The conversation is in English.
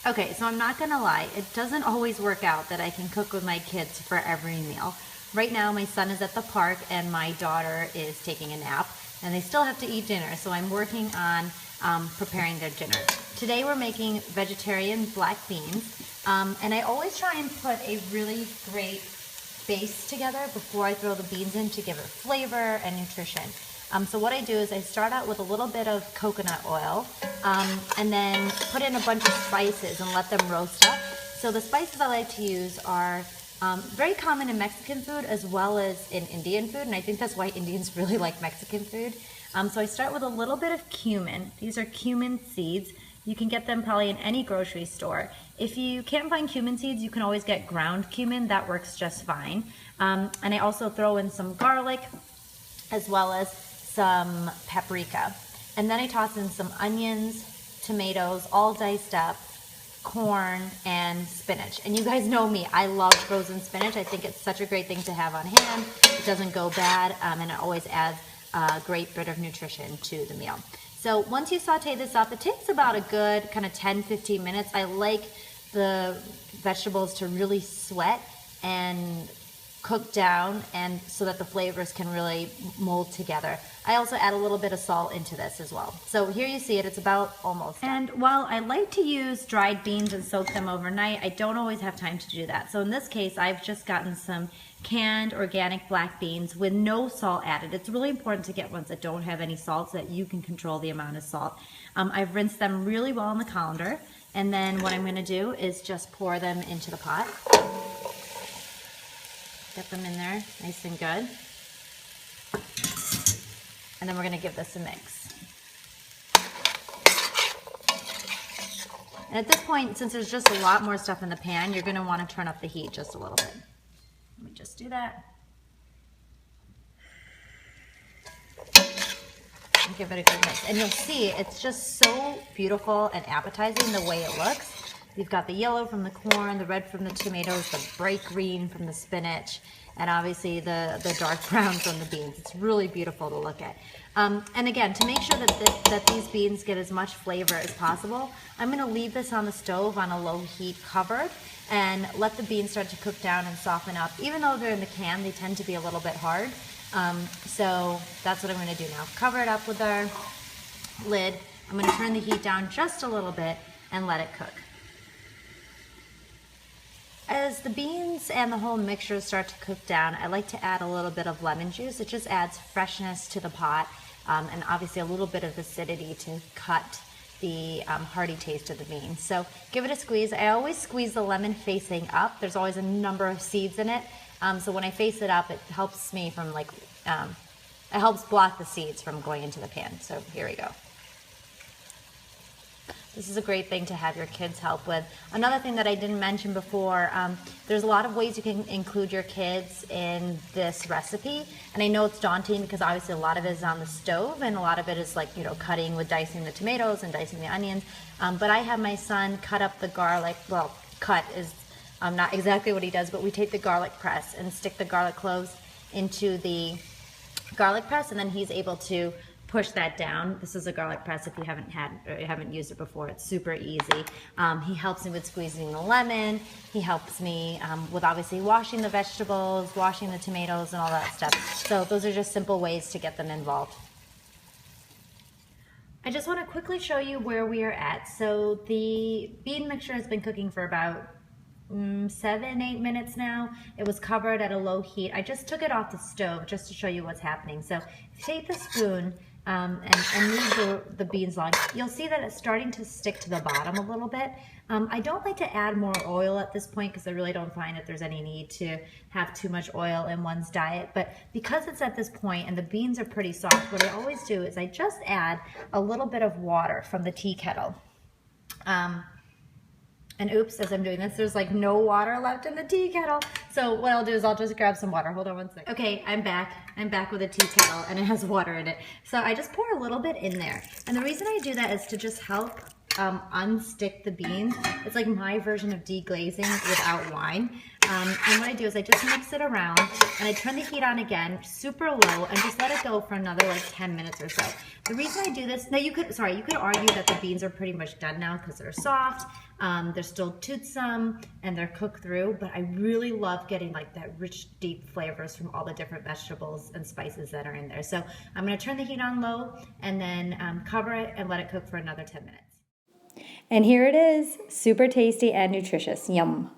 Okay, so I'm not gonna lie, it doesn't always work out that I can cook with my kids for every meal. Right now, my son is at the park and my daughter is taking a nap, and they still have to eat dinner, so I'm working on preparing their dinner. Today we're making vegetarian black beans, and I always try and put a really great base together before I throw the beans in to give it flavor and nutrition. So what I do is I start out with a little bit of coconut oil and then put in a bunch of spices and let them roast up. So the spices I like to use are very common in Mexican food as well as in Indian food, and I think that's why Indians really like Mexican food. So I start with a little bit of cumin. These are cumin seeds. You can get them probably in any grocery store. If you can't find cumin seeds, you can always get ground cumin. That works just fine. And I also throw in some garlic as well as some paprika. And then I toss in some onions, tomatoes, all diced up, corn, and spinach. And you guys know me, I love frozen spinach. I think it's such a great thing to have on hand. It doesn't go bad, and it always adds a great bit of nutrition to the meal. So once you saute this up, it takes about a good kind of 10-15 minutes. I like the vegetables to really sweat and cook down, and so that the flavors can really mold together. I also add a little bit of salt into this as well. So here you see it, it's about almost done. And while I like to use dried beans and soak them overnight, I don't always have time to do that. So in this case, I've just gotten some canned organic black beans with no salt added. It's really important to get ones that don't have any salt so that you can control the amount of salt. I've rinsed them really well in the colander, and then what I'm gonna do is just pour them into the pot. Get them in there nice and good. And then we're gonna give this a mix. And at this point, since there's just a lot more stuff in the pan, you're gonna wanna turn up the heat just a little bit. Let me just do that. And give it a good mix. And you'll see, it's just so beautiful and appetizing the way it looks. You've got the yellow from the corn, the red from the tomatoes, the bright green from the spinach, and obviously the dark brown from the beans. It's really beautiful to look at. And again, to make sure that these beans get as much flavor as possible, I'm gonna leave this on the stove on a low heat covered and let the beans start to cook down and soften up. Even though they're in the can, they tend to be a little bit hard. So that's what I'm gonna do now. Cover it up with our lid. I'm gonna turn the heat down just a little bit and let it cook. As the beans and the whole mixture start to cook down, I like to add a little bit of lemon juice. It just adds freshness to the pot, and obviously a little bit of acidity to cut the hearty taste of the beans. So give it a squeeze. I always squeeze the lemon facing up. There's always a number of seeds in it, so when I face it up, it helps me from it helps block the seeds from going into the pan. So here we go. This is a great thing to have your kids help with. Another thing that I didn't mention before, there's a lot of ways you can include your kids in this recipe. And I know it's daunting because obviously a lot of it is on the stove and a lot of it is like, cutting with dicing the tomatoes and dicing the onions. But I have my son cut up the garlic. Well, cut is not exactly what he does, but we take the garlic press and stick the garlic cloves into the garlic press, and then he's able to push that down. This is a garlic press if you haven't used it before. It's super easy. He helps me with squeezing the lemon. He helps me with obviously washing the vegetables, washing the tomatoes and all that stuff. So those are just simple ways to get them involved. I just want to quickly show you where we are at. So the bean mixture has been cooking for about 7-8 minutes now. It was covered at a low heat. I just took it off the stove just to show you what's happening. So if you take the spoon and move the beans along, you'll see that it's starting to stick to the bottom a little bit. I don't like to add more oil at this point because I really don't find that there's any need to have too much oil in one's diet. But because it's at this point and the beans are pretty soft, what I always do is I just add a little bit of water from the tea kettle. And oops, as I'm doing this, there's like no water left in the tea kettle. So what I'll do is I'll just grab some water. Hold on one second. Okay, I'm back. I'm back with a tea kettle and it has water in it. So I just pour a little bit in there. And the reason I do that is to just help unstick the beans. It's like my version of deglazing without wine. And what I do is I just mix it around and I turn the heat on again, super low, and just let it go for another like 10 minutes or so. The reason I do this, now you could argue that the beans are pretty much done now because they're soft, they're still toothsome, and they're cooked through, but I really love getting like that rich, deep flavors from all the different vegetables and spices that are in there. So I'm gonna turn the heat on low and then cover it and let it cook for another 10 minutes. And here it is, super tasty and nutritious. Yum.